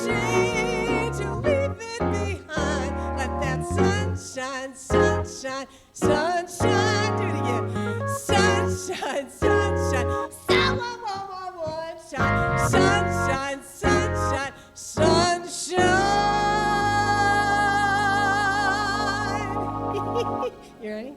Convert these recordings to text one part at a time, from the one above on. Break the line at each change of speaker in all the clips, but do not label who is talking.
shade, you leave it behind. Let that sunshine, sunshine, sunshine. Do it again. Sunshine, sunshine, sunshine, sunshine, sunshine. You ready?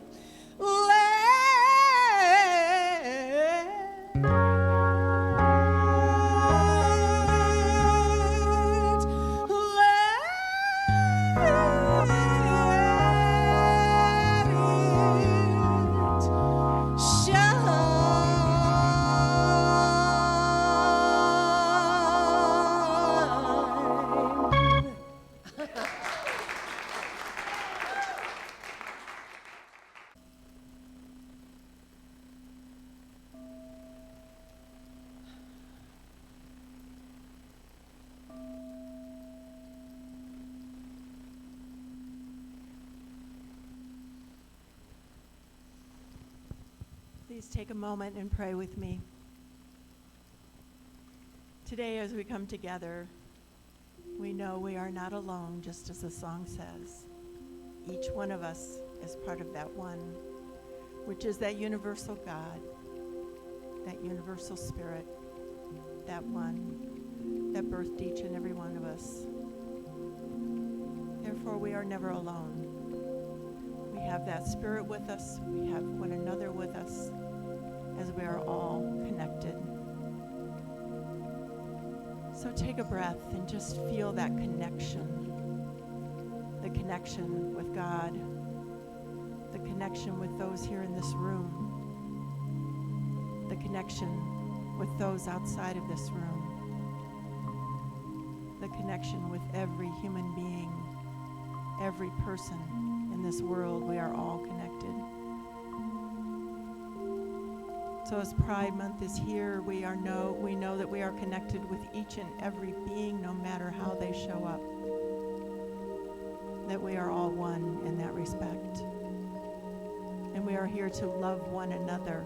Please take a moment and pray with me. Today, as we come together, we know we are not alone, just as the song says. Each one of us is part of that one, which is that universal God, that universal spirit, that one that birthed each and every one of us. Therefore, we are never alone. We have that spirit with us. We have one another with us, as we are all connected. So take a breath and just feel that connection. The connection with God. The connection with those here in this room. The connection with those outside of this room. The connection with every human being, every person in this world. We are all connected. So as Pride Month is here, we know that we are connected with each and every being, no matter how they show up. That we are all one in that respect. And we are here to love one another,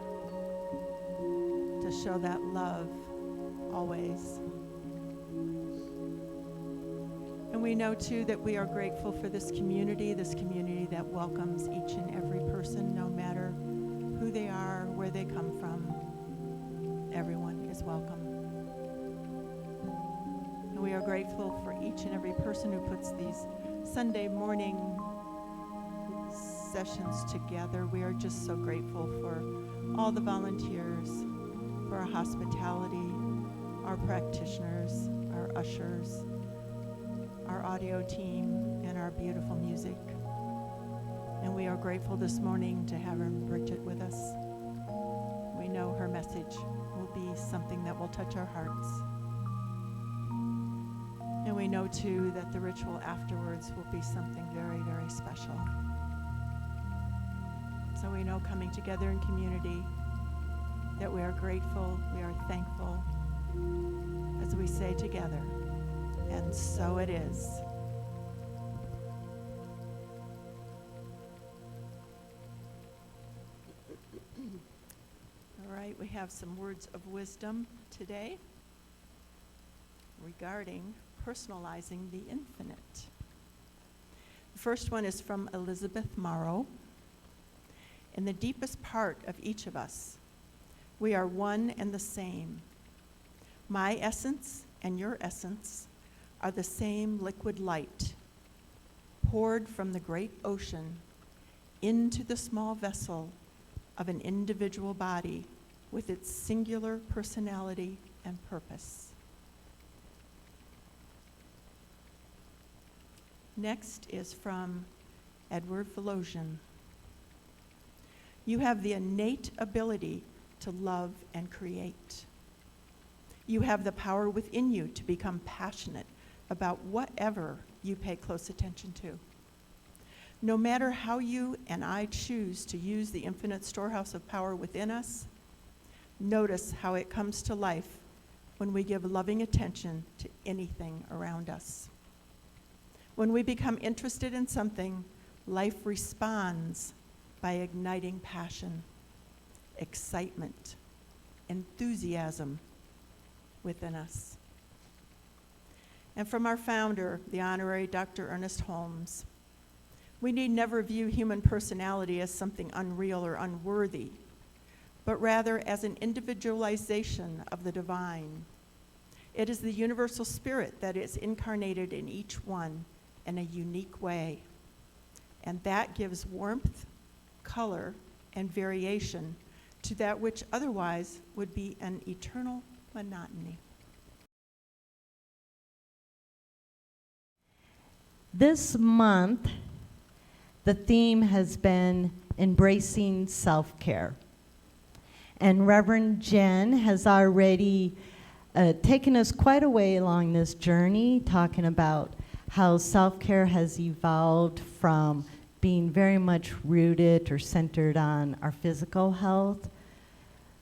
to show that love always. And we know too that we are grateful for this community that welcomes each and every person, no matter who they are, where they come from. Everyone is welcome. And we are grateful for each and every person who puts these Sunday morning sessions together. We are just so grateful for all the volunteers, for our hospitality, our practitioners, our ushers, our audio team, and our beautiful music. And we are grateful this morning to have Bridget with us. We know her message will be something that will touch our hearts. And we know too that the ritual afterwards will be something very, very special. So we know coming together in community that we are grateful, we are thankful, as we say together, and so it is. We have some words of wisdom today regarding personalizing the infinite. The first one is from Elizabeth Morrow. In the deepest part of each of us, we are one and the same. My essence and your essence are the same liquid light, poured from the great ocean into the small vessel of an individual body with its singular personality and purpose. Next is from Edward Volosian. You have the innate ability to love and create. You have the power within you to become passionate about whatever you pay close attention to. No matter how you and I choose to use the infinite storehouse of power within us, notice how it comes to life when we give loving attention to anything around us. When we become interested in something, life responds by igniting passion, excitement, enthusiasm within us. and from our founder, the Honorary Dr. Ernest Holmes. We need never view human personality as something unreal or unworthy, but rather as an individualization of the divine. It is the universal spirit that is incarnated in each one in a unique way, and that gives warmth, color, and variation to that which otherwise would be an eternal monotony.
This month, the theme has been embracing self-care. And Reverend Jen has already taken us quite a way along this journey, talking about how self-care has evolved from being very much rooted or centered on our physical health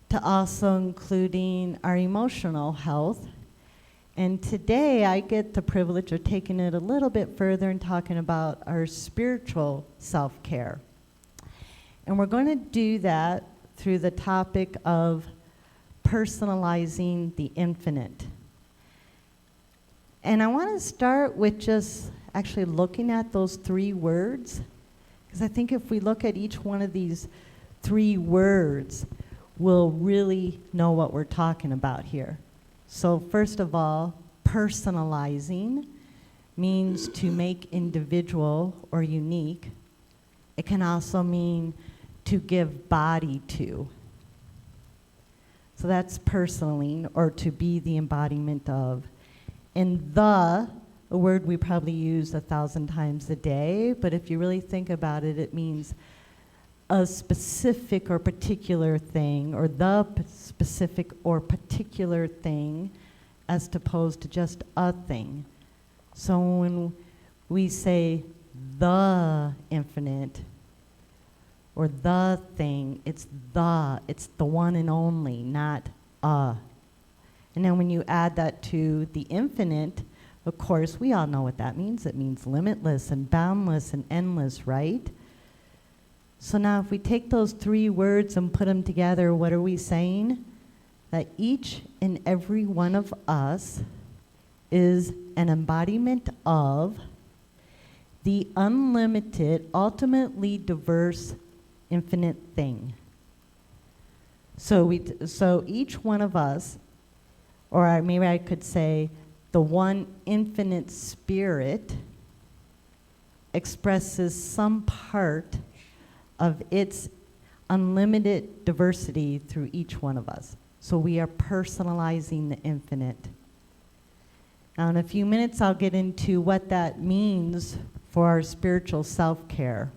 to also including our emotional health. And today I get the privilege of taking it a little bit further and talking about our spiritual self-care. And we're going to do that through the topic of personalizing the infinite. And I want to start with just actually looking at those three words, because I think if we look at each one of these three words, we'll really know what we're talking about here. So first of all, personalizing means to make individual or unique. It can also mean to give body to. So that's personaling, or to be the embodiment of. And a word we probably use 1,000 times a day, but if you really think about it, it means a specific or particular thing, or the specific or particular thing, as opposed to just a thing. So when we say the infinite, or the thing, it's the one and only, not a. And then when you add that to the infinite, of course, we all know what that means. It means limitless and boundless and endless, right? So now if we take those three words and put them together, what are we saying? That each and every one of us is an embodiment of the unlimited, ultimately diverse, infinite thing. So each one of us, or maybe I could say, the one infinite spirit expresses some part of its unlimited diversity through each one of us. So we are personalizing the infinite. Now in a few minutes I'll get into what that means for our spiritual self-care.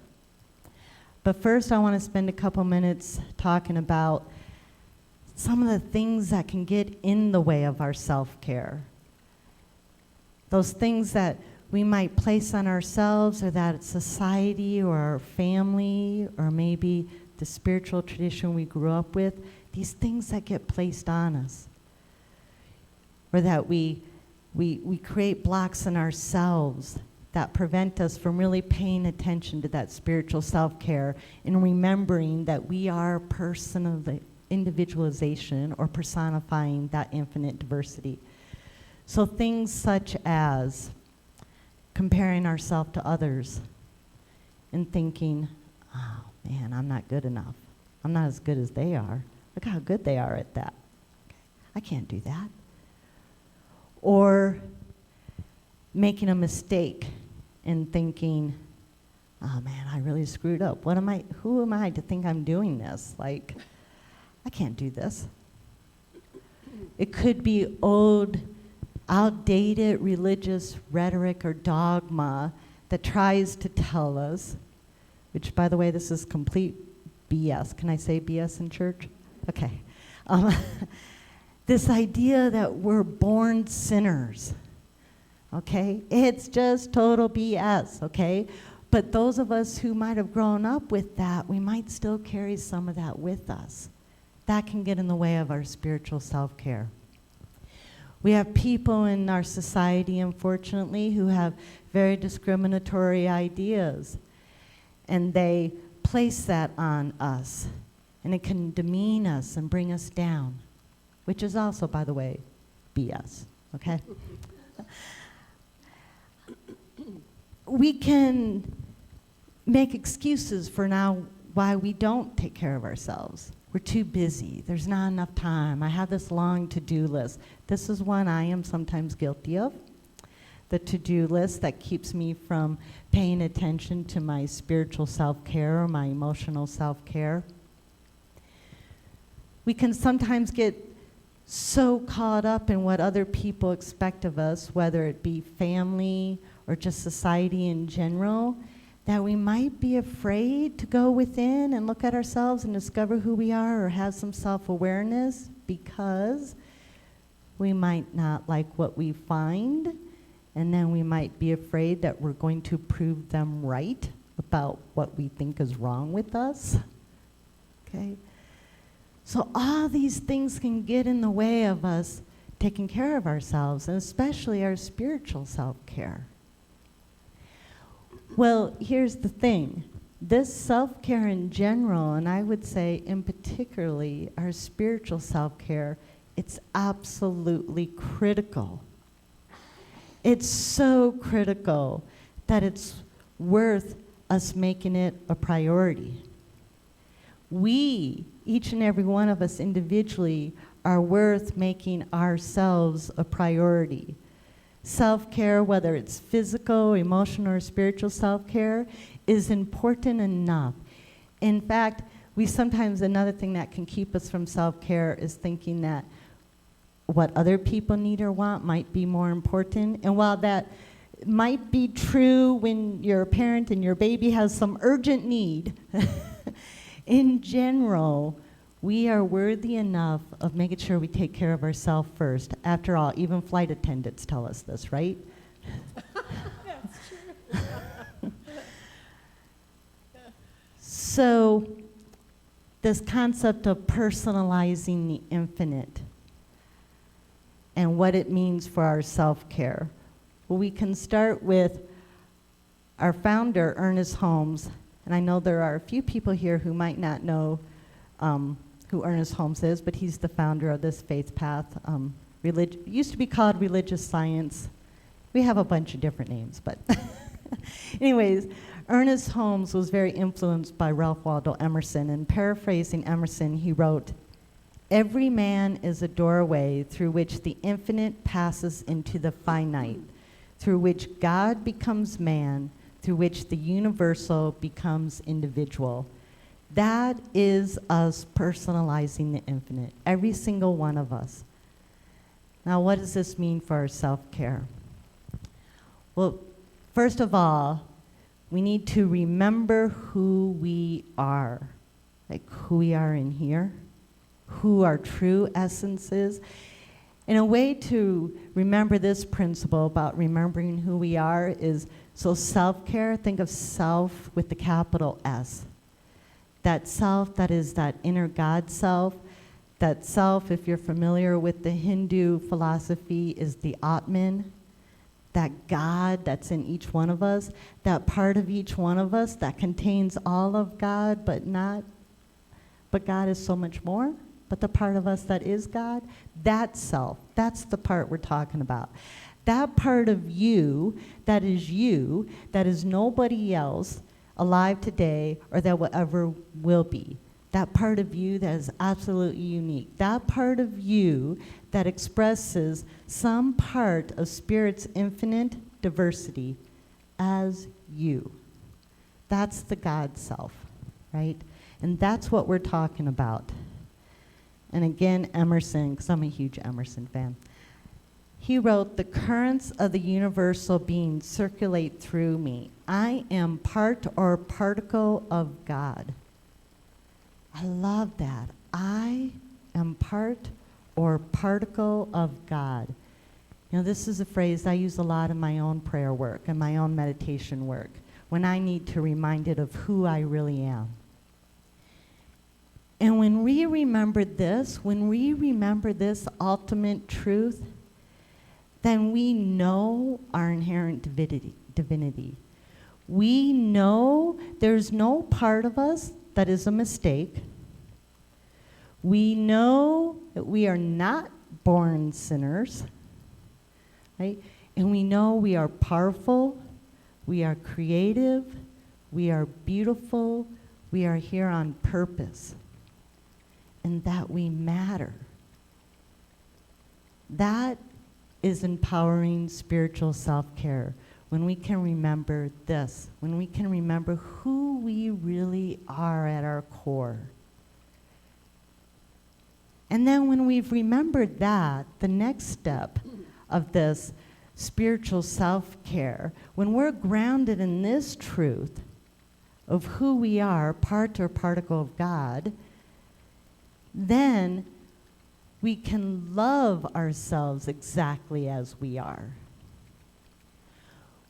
But first I want to spend a couple minutes talking about some of the things that can get in the way of our self-care. Those things that we might place on ourselves, or that society or our family or maybe the spiritual tradition we grew up with, these things that get placed on us. Or that we create blocks in ourselves that prevent us from really paying attention to that spiritual self-care and remembering that we are personal individualization or personifying that infinite diversity. So things such as comparing ourselves to others and thinking, oh man, I'm not good enough. I'm not as good as they are. Look how good they are at that. I can't do that. Or making a mistake and thinking, oh man, I really screwed up. Who am I to think I'm doing this? Like, I can't do this. It could be outdated religious rhetoric or dogma that tries to tell us, which by the way, this is complete BS. Can I say BS in church? Okay. This idea that we're born sinners, okay? It's just total BS, okay? But those of us who might have grown up with that, we might still carry some of that with us. That can get in the way of our spiritual self-care. We have people in our society, unfortunately, who have very discriminatory ideas, and they place that on us, and it can demean us and bring us down, which is also, by the way, BS, okay? we can make excuses for now why we don't take care of ourselves. We're too busy. There's not enough time. I have this long to-do list. This is one I am sometimes guilty of. The to-do list that keeps me from paying attention to my spiritual self-care or my emotional self-care. We can sometimes get so caught up in what other people expect of us, whether it be family or just society in general, that we might be afraid to go within and look at ourselves and discover who we are or have some self-awareness because we might not like what we find, and then we might be afraid that we're going to prove them right about what we think is wrong with us. Okay? So all these things can get in the way of us taking care of ourselves, and especially our spiritual self-care. Well, here's the thing. This self-care in general, and I would say in particularly our spiritual self-care, it's absolutely critical. It's so critical that it's worth us making it a priority. We, each and every one of us individually, are worth making ourselves a priority. Self-care, whether it's physical, emotional, or spiritual self-care, is important enough. In fact, we sometimes, another thing that can keep us from self-care is thinking that what other people need or want might be more important. And while that might be true when you're a parent and your baby has some urgent need, in general, we are worthy enough of making sure we take care of ourselves first. After all, even flight attendants tell us this, right?
That's true.
So, this concept of personalizing the infinite and what it means for our self-care. Well, we can start with our founder, Ernest Holmes, and I know there are a few people here who might not know who Ernest Holmes is, but he's the founder of this faith path. Used to be called religious science. We have a bunch of different names, but anyways, Ernest Holmes was very influenced by Ralph Waldo Emerson, and paraphrasing Emerson, he wrote, "Every man is a doorway through which the infinite passes into the finite, through which God becomes man, through which the universal becomes individual." That is us personalizing the infinite, every single one of us. Now, what does this mean for our self-care? Well, first of all, we need to remember who we are, like who we are in here, who our true essence is. And a way to remember this principle about remembering who we are is, so self-care, think of self with the capital S. That self, that is that inner God self. That self, if you're familiar with the Hindu philosophy, is the Atman. That God that's in each one of us, that part of each one of us that contains all of God, but God is so much more. But the part of us that is God, that self, that's the part we're talking about. That part of you, that is nobody else alive today or that will ever will be. That part of you that is absolutely unique. That part of you that expresses some part of Spirit's infinite diversity as you. That's the God self, right? And that's what we're talking about. And again, Emerson, because I'm a huge Emerson fan, he wrote, "The currents of the universal being circulate through me. I am part or particle of God." I love that. I am part or particle of God. You know, this is a phrase I use a lot in my own prayer work and my own meditation work when I need to be reminded of who I really am. And when we remember this ultimate truth, then we know our inherent divinity. We know there's no part of us that is a mistake. We know that we are not born sinners, right? And we know we are powerful, We are creative. We are beautiful. We are here on purpose. And that we matter. That is empowering spiritual self-care. When we can remember this, when we can remember who we really are at our core. And then when we've remembered that, the next step of this spiritual self-care, when we're grounded in this truth of who we are, part or particle of God, then we can love ourselves exactly as we are.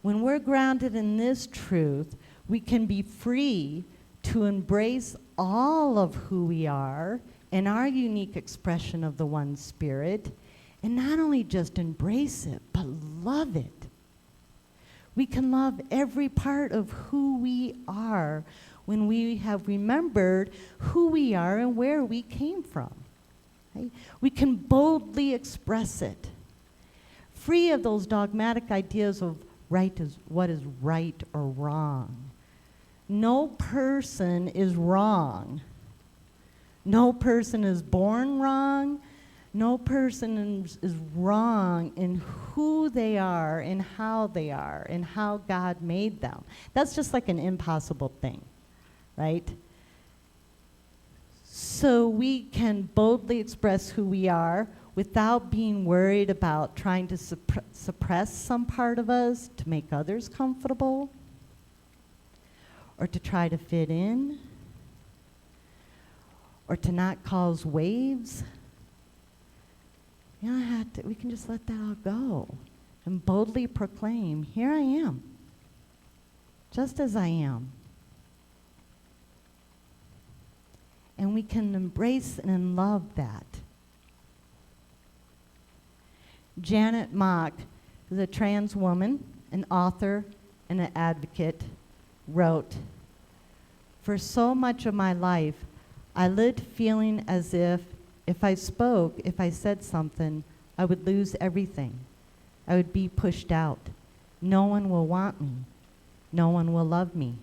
When we're grounded in this truth, we can be free to embrace all of who we are and our unique expression of the one spirit, and not only just embrace it, but love it. We can love every part of who we are when we have remembered who we are and where we came from. Right? We can boldly express it, free of those dogmatic ideas of what is right or wrong. No person is wrong. No person is born wrong. No person is wrong in who they are and how God made them. That's just like an impossible thing, right? So we can boldly express who we are without being worried about trying to suppress some part of us to make others comfortable or to try to fit in or to not cause waves. You know, we can just let that all go and boldly proclaim, here I am, just as I am. And we can embrace and love that. Janet Mock, who's a trans woman, an author, and an advocate, wrote, "For so much of my life, I lived feeling as if I spoke, if I said something, I would lose everything. I would be pushed out. No one will want me. No one will love me.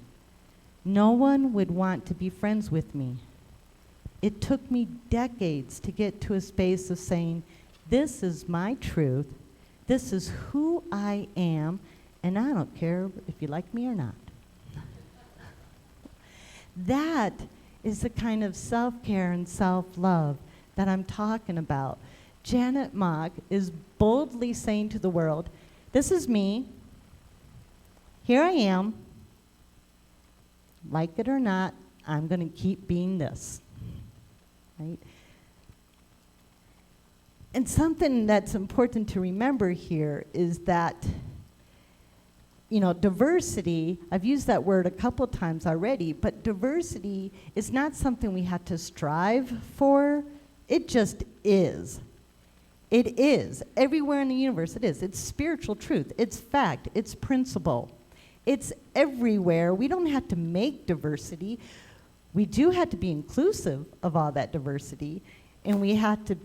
No one would want to be friends with me. It took me decades to get to a space of saying, this is my truth, this is who I am, and I don't care if you like me or not." That is the kind of self-care and self-love that I'm talking about. Janet Mock is boldly saying to the world, this is me, here I am, like it or not, I'm going to keep being this. Right? And something that's important to remember here is that, diversity, I've used that word a couple times already, but diversity is not something we have to strive for. It just is. It is. Everywhere in the universe it is. It's spiritual truth. It's fact. It's principle. It's everywhere. We don't have to make diversity. We do have to be inclusive of all that diversity, and we have to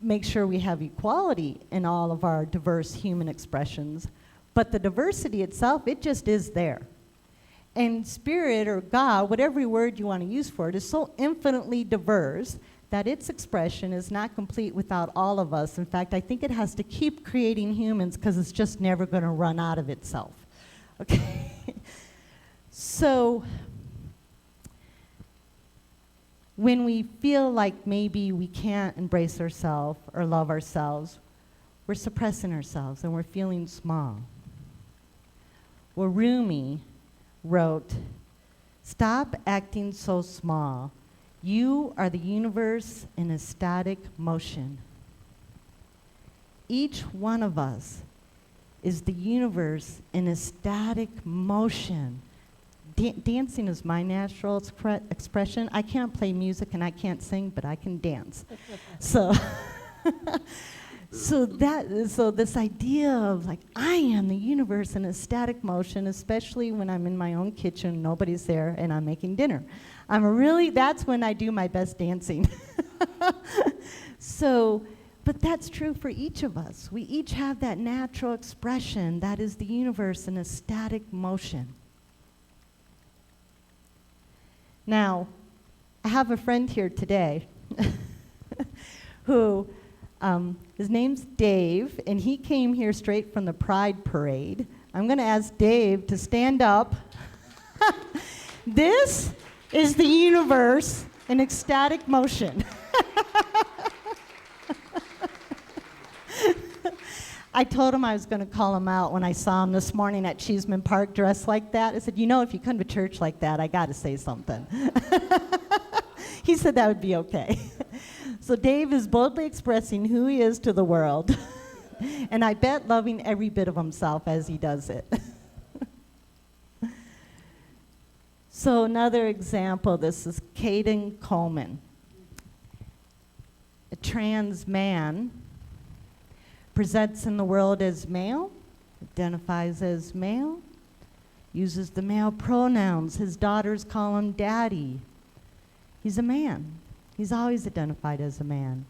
make sure we have equality in all of our diverse human expressions. But the diversity itself, it just is there. And spirit or God, whatever word you want to use for it, is so infinitely diverse that its expression is not complete without all of us. In fact, I think it has to keep creating humans because it's just never going to run out of itself. Okay? So when we feel like maybe we can't embrace ourselves or love ourselves, we're suppressing ourselves and we're feeling small. Well, Rumi wrote, "Stop acting so small. You are the universe in a static motion." Each one of us is the universe in a static motion. Dancing is my natural expression. I can't play music and I can't sing, but I can dance. So this idea of like, I am the universe in a static motion, especially when I'm in my own kitchen, nobody's there, and I'm making dinner. That's when I do my best dancing. So But that's true for each of us. We each have that natural expression that is the universe in a static motion. Now, I have a friend here today who, his name's Dave, and he came here straight from the Pride Parade. I'm going to ask Dave to stand up. This is the universe in ecstatic motion. I told him I was going to call him out when I saw him this morning at Cheeseman Park dressed like that. I said, you know, if you come to church like that, I got to say something. He said that would be okay. So Dave is boldly expressing who he is to the world, and I bet loving every bit of himself as he does it. So another example, this is Caden Coleman, a trans man, presents in the world as male, identifies as male, uses the male pronouns. His daughters call him daddy. He's a man. He's always identified as a man.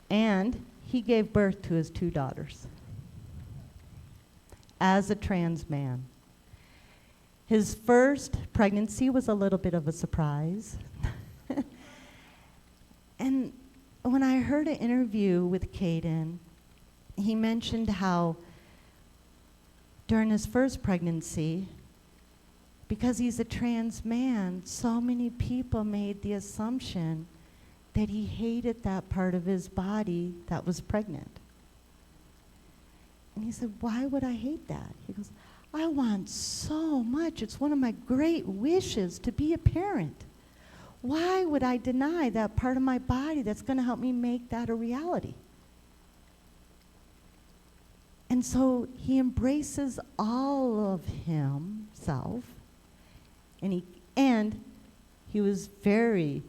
And he gave birth to his 2 daughters as a trans man. His first pregnancy was a little bit of a surprise. And when I heard an interview with Caden, he mentioned how during his first pregnancy, because he's a trans man, so many people made the assumption that he hated that part of his body that was pregnant. And he said, why would I hate that? He goes, I want so much. It's one of my great wishes to be a parent. Why would I deny that part of my body that's going to help me make that a reality? And so he embraces all of himself, and he was very,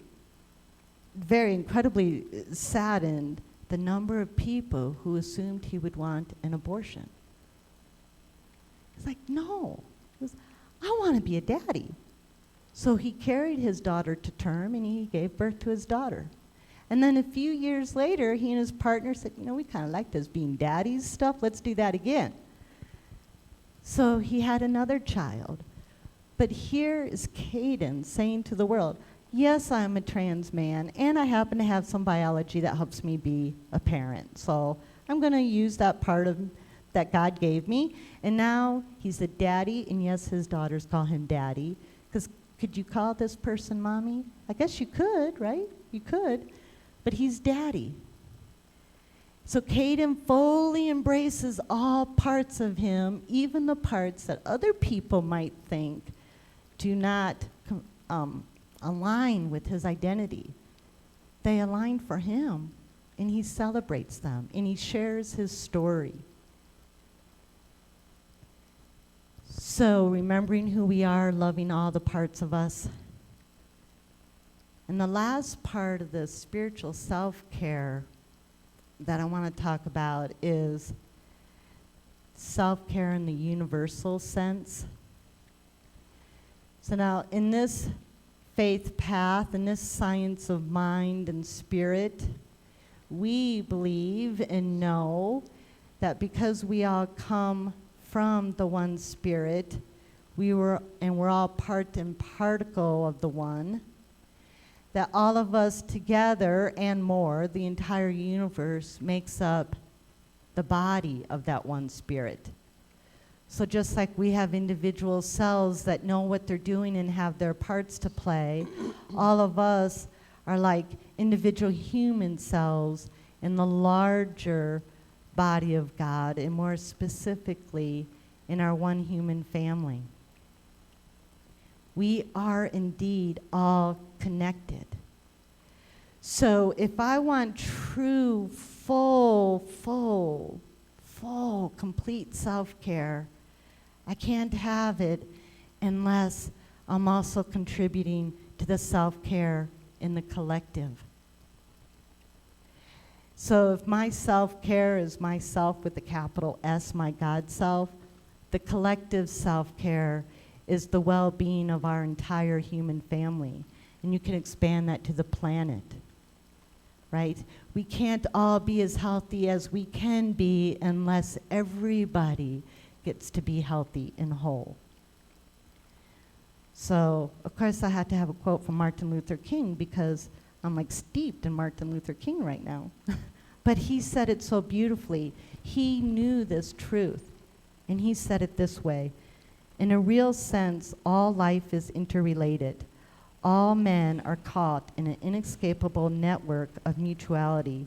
very incredibly saddened the number of people who assumed he would want an abortion. He's like, no. He goes, I want to be a daddy. So he carried his daughter to term, and he gave birth to his daughter. And then a few years later, he and his partner said, you know, we kind of like this being daddies stuff. Let's do that again. So he had another child. But here is Caden saying to the world, yes, I'm a trans man, and I happen to have some biology that helps me be a parent. So I'm going to use that part of that God gave me. And now he's a daddy, and yes, his daughters call him daddy. Because could you call this person mommy? I guess you could, right? You could. But he's daddy. So Caden fully embraces all parts of him, even the parts that other people might think do not align with his identity. They align for him, and he celebrates them, and he shares his story. So remembering who we are, loving all the parts of us. And the last part of the spiritual self-care that I want to talk about is self-care in the universal sense. So now, in this faith path, in this science of mind and spirit, we believe and know that because we all come from the one spirit, we're all part and particle of the one, that all of us together and more, the entire universe, makes up the body of that one spirit. So just like we have individual cells that know what they're doing and have their parts to play, all of us are like individual human cells in the larger body of God, and more specifically in our one human family. We are indeed all connected. So if I want true, full, complete self-care, I can't have it unless I'm also contributing to the self-care in the collective. So if my self-care is myself with a capital S, my God self, the collective self-care is the well-being of our entire human family. And you can expand that to the planet. right? We can't all be as healthy as we can be unless everybody gets to be healthy and whole. So, of course, I had to have a quote from Martin Luther King because I'm like steeped in Martin Luther King right now. But he said it so beautifully. He knew this truth, and he said it this way: in a real sense, all life is interrelated. All men are caught in an inescapable network of mutuality,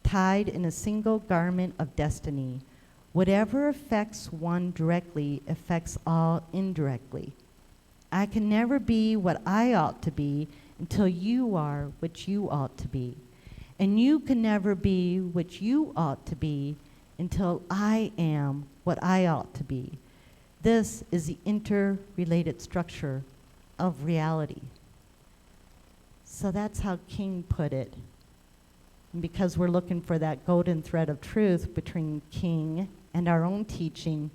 tied in a single garment of destiny. Whatever affects one directly affects all indirectly. I can never be what I ought to be until you are what you ought to be. And you can never be what you ought to be until I am what I ought to be. This is the interrelated structure of reality. So that's how King put it. And because we're looking for that golden thread of truth between King and our own teaching,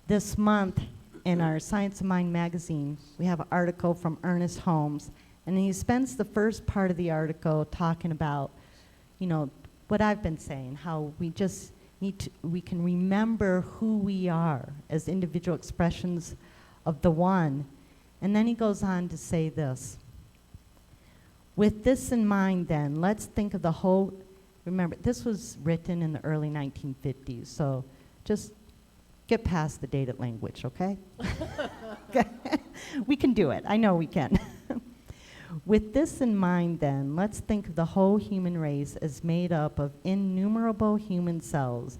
this month in our Science of Mind magazine, we have an article from Ernest Holmes, and he spends the first part of the article talking about, you know, what I've been saying, how we just we can remember who we are as individual expressions of the One. And then he goes on to say this: with this in mind then, let's think of the whole, remember, this was written in the early 1950s, so just get past the dated language, okay? We can do it, I know we can. With this in mind then, let's think of the whole human race as made up of innumerable human cells,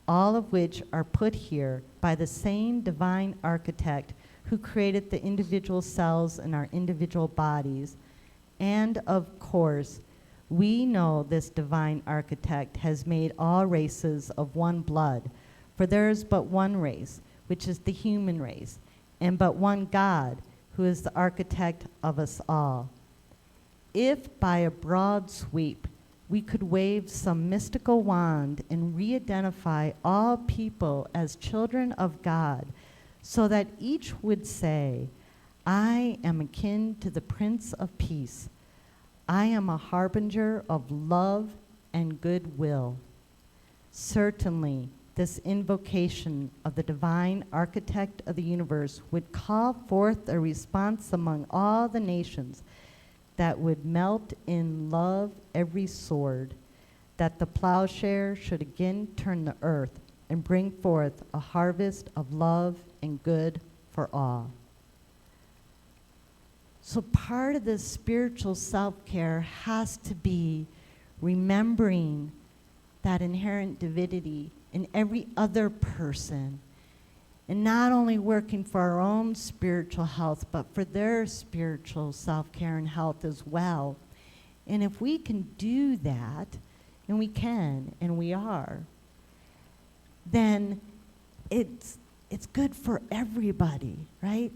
all of which are put here by the same divine architect who created the individual cells in our individual bodies. And of course, we know this divine architect has made all races of one blood, for there is but one race, which is the human race, and but one God, who is the architect of us all. If by a broad sweep we could wave some mystical wand and re-identify all people as children of God, so that each would say, I am akin to the Prince of Peace. I am a harbinger of love and goodwill. Certainly, this invocation of the divine architect of the universe would call forth a response among all the nations that would melt in love every sword, that the plowshare should again turn the earth and bring forth a harvest of love and good for all. So part of this spiritual self-care has to be remembering that inherent divinity in every other person, and not only working for our own spiritual health, but for their spiritual self-care and health as well. And if we can do that, and we can, and we are, then it's good for everybody, right?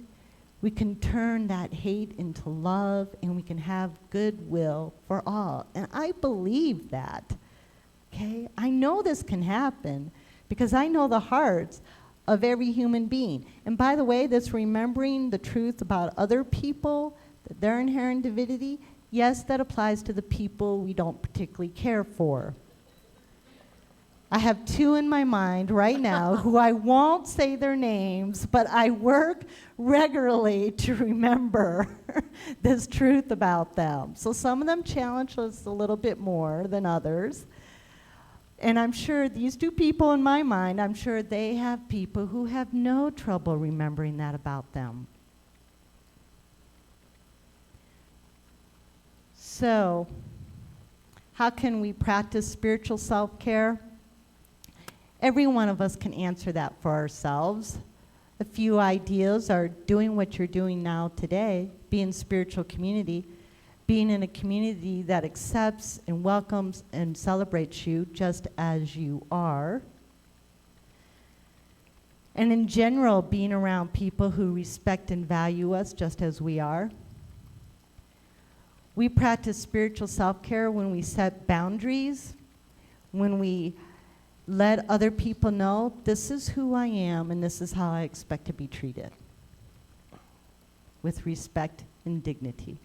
We can turn that hate into love, and we can have goodwill for all. And I believe that, okay? I know this can happen because I know the hearts of every human being. And by the way, this remembering the truth about other people, their inherent divinity, yes, that applies to the people we don't particularly care for. I have two in my mind right now who I won't say their names, but I work regularly to remember this truth about them. So some of them challenge us a little bit more than others. And I'm sure these two people in my mind, I'm sure they have people who have no trouble remembering that about them. So, how can we practice spiritual self-care? Every one of us can answer that for ourselves. A few ideas are doing what you're doing now today, be in spiritual community, being in a community that accepts and welcomes and celebrates you just as you are. And in general, being around people who respect and value us just as we are. We practice spiritual self-care when we set boundaries, when we let other people know, this is who I am and this is how I expect to be treated, with respect and dignity.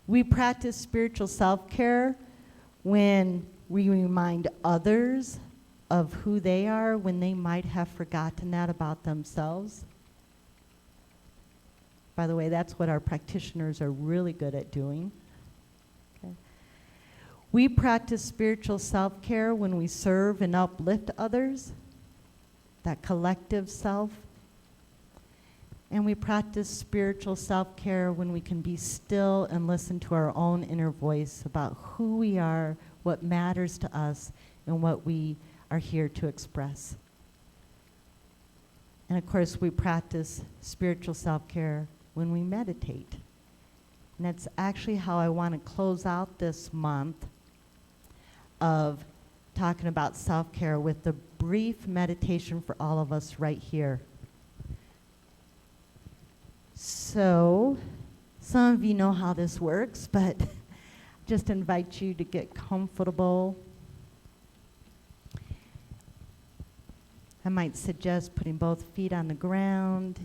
We practice spiritual self-care when we remind others of who they are when they might have forgotten that about themselves. By the way, that's what our practitioners are really good at doing. Okay. We practice spiritual self-care when we serve and uplift others, that collective self. And we practice spiritual self-care when we can be still and listen to our own inner voice about who we are, what matters to us, and what we are here to express. And of course, we practice spiritual self-care when we meditate. And that's actually how I want to close out this month of talking about self-care with a brief meditation for all of us right here. So, some of you know how this works, but just invite you to get comfortable. I might suggest putting both feet on the ground.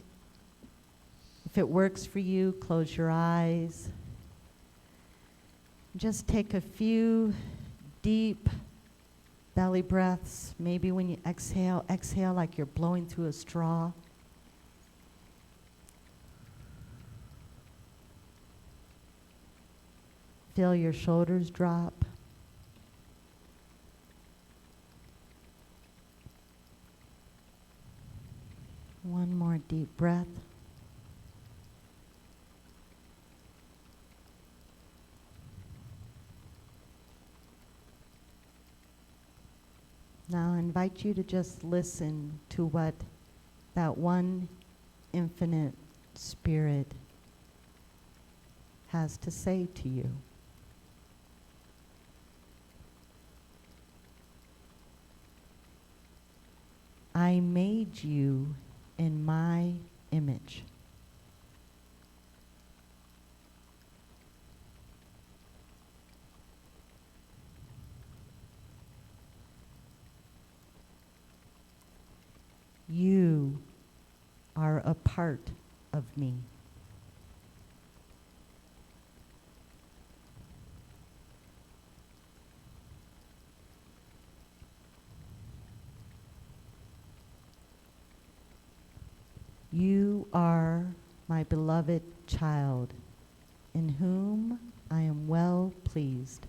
If it works for you, close your eyes. Just take a few deep belly breaths. Maybe when you exhale, exhale like you're blowing through a straw. Feel your shoulders drop. One more deep breath. Now I invite you to just listen to what that one infinite spirit has to say to you. I made you in my image. You are a part of me. You are my beloved child, in whom I am well pleased.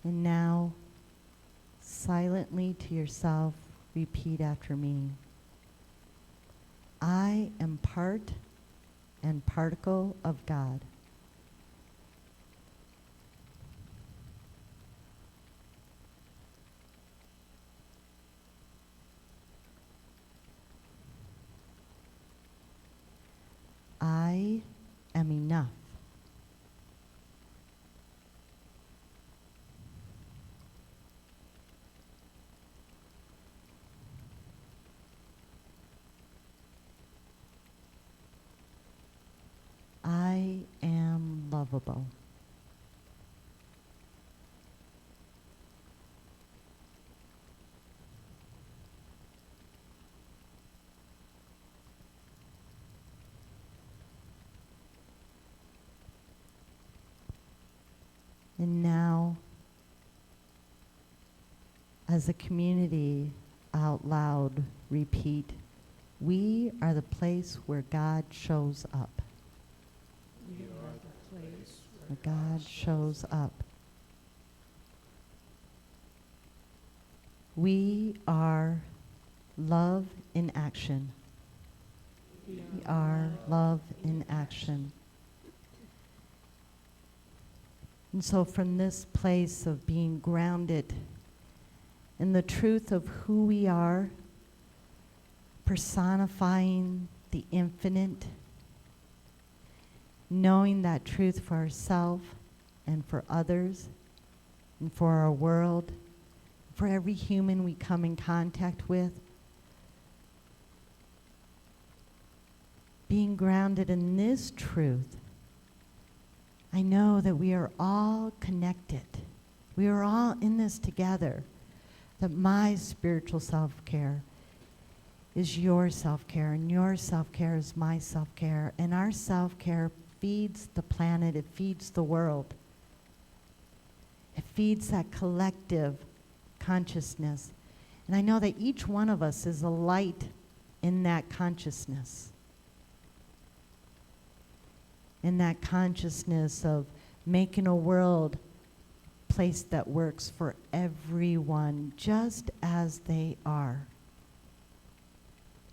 And now, silently to yourself, repeat after me. I am part and particle of God. I am enough. I am lovable. And now, as a community, out loud, repeat, we are the place where God shows up.
We are the place
Where God shows up. We are love in action. We are love in action. And so from this place of being grounded in the truth of who we are, personifying the infinite, knowing that truth for ourselves and for others and for our world, for every human we come in contact with, being grounded in this truth, I know that we are all connected We are all in this together. That my spiritual self-care is your self-care, and your self-care is my self-care, and our self-care feeds the planet, it feeds the world. It feeds that collective consciousness. And I know that each one of us is a light in that consciousness. In that consciousness of making a world place that works for everyone just as they are.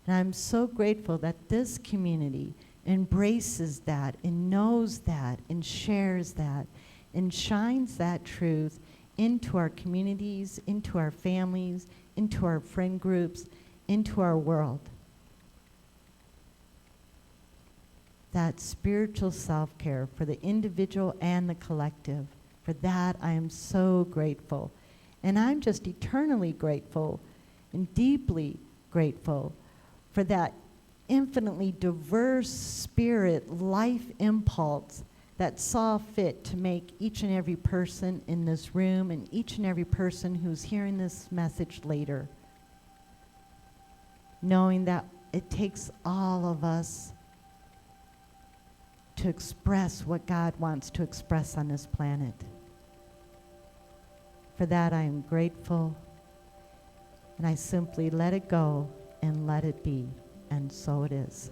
And I'm so grateful that this community embraces that and knows that and shares that and shines that truth into our communities, into our families, into our friend groups, into our world. That spiritual self-care for the individual and the collective. For that, I am so grateful. And I'm just eternally grateful and deeply grateful for that infinitely diverse spirit, life impulse that saw fit to make each and every person in this room and each and every person who's hearing this message later, knowing that it takes all of us to express what God wants to express on this planet. For that I am grateful, and I simply let it go and let it be, and so it is.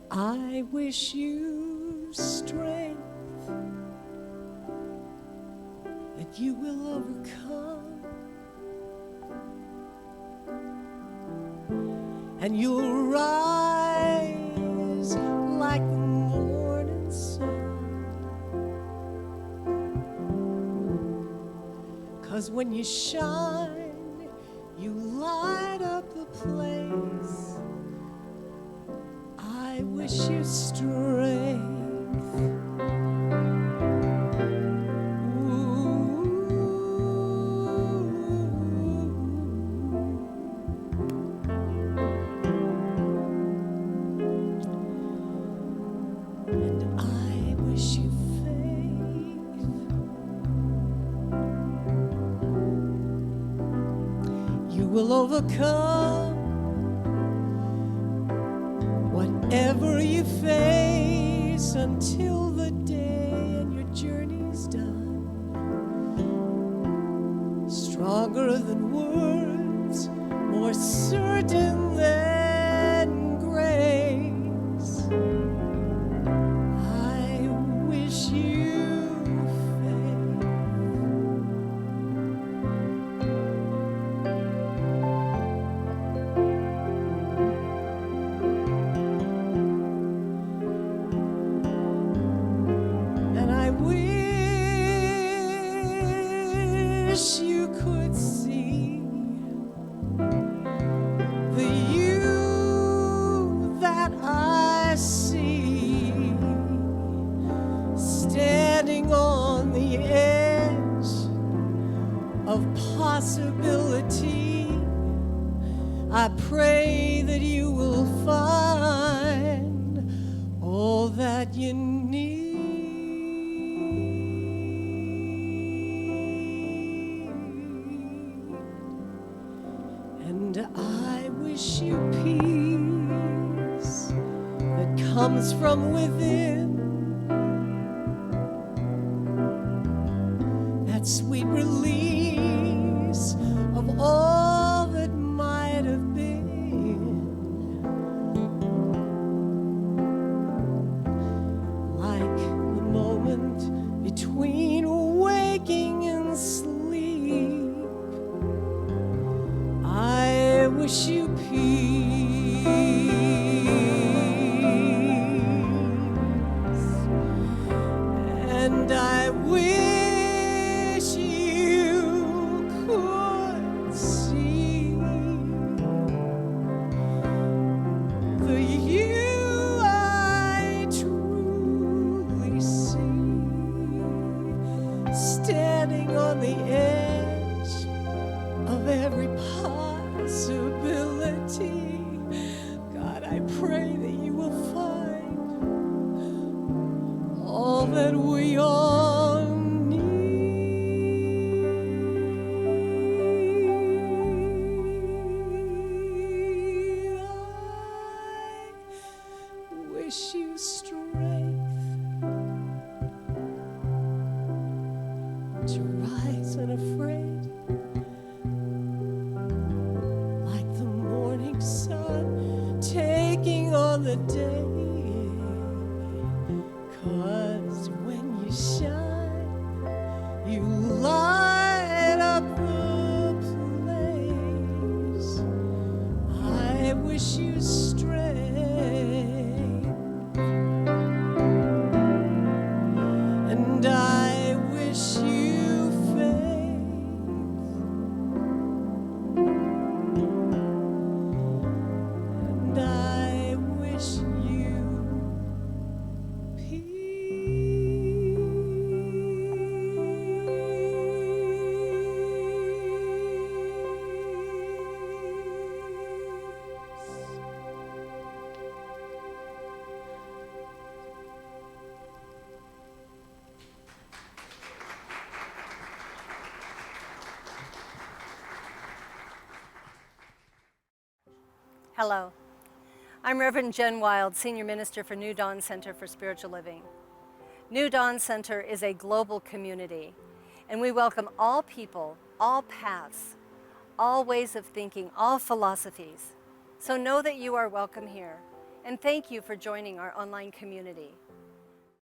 I wish you strength, that you will overcome, and you'll rise like the morning sun. 'Cause when you shine, you light up the place. I wish you strength. And I wish you faith. You will overcome whatever you face until the day and your journey's done. Stronger than words, more certain than grace. I wish you faith. And I wish you could see the you that I see, standing on the edge of possibility. I pray that you will find all that you need. And I wish you peace that comes from within, that sweet release of all that might have been, like the moment between waking and sleep. I wish you peace, and I wish you standing on the edge of every possibility. God, I pray that you will find all that we all need. I wish you strength to rise unafraid, like the morning sun taking on the day. 'Cause when you shine, you light up the place. I wish you strength, and I wish you faith, and I wish you
Hello, I'm Reverend Jen Wild, Senior Minister for New Dawn Center for Spiritual Living. New Dawn Center is a global community, and we welcome all people, all paths, all ways of thinking, all philosophies. So know that you are welcome here, and thank you for joining our online community.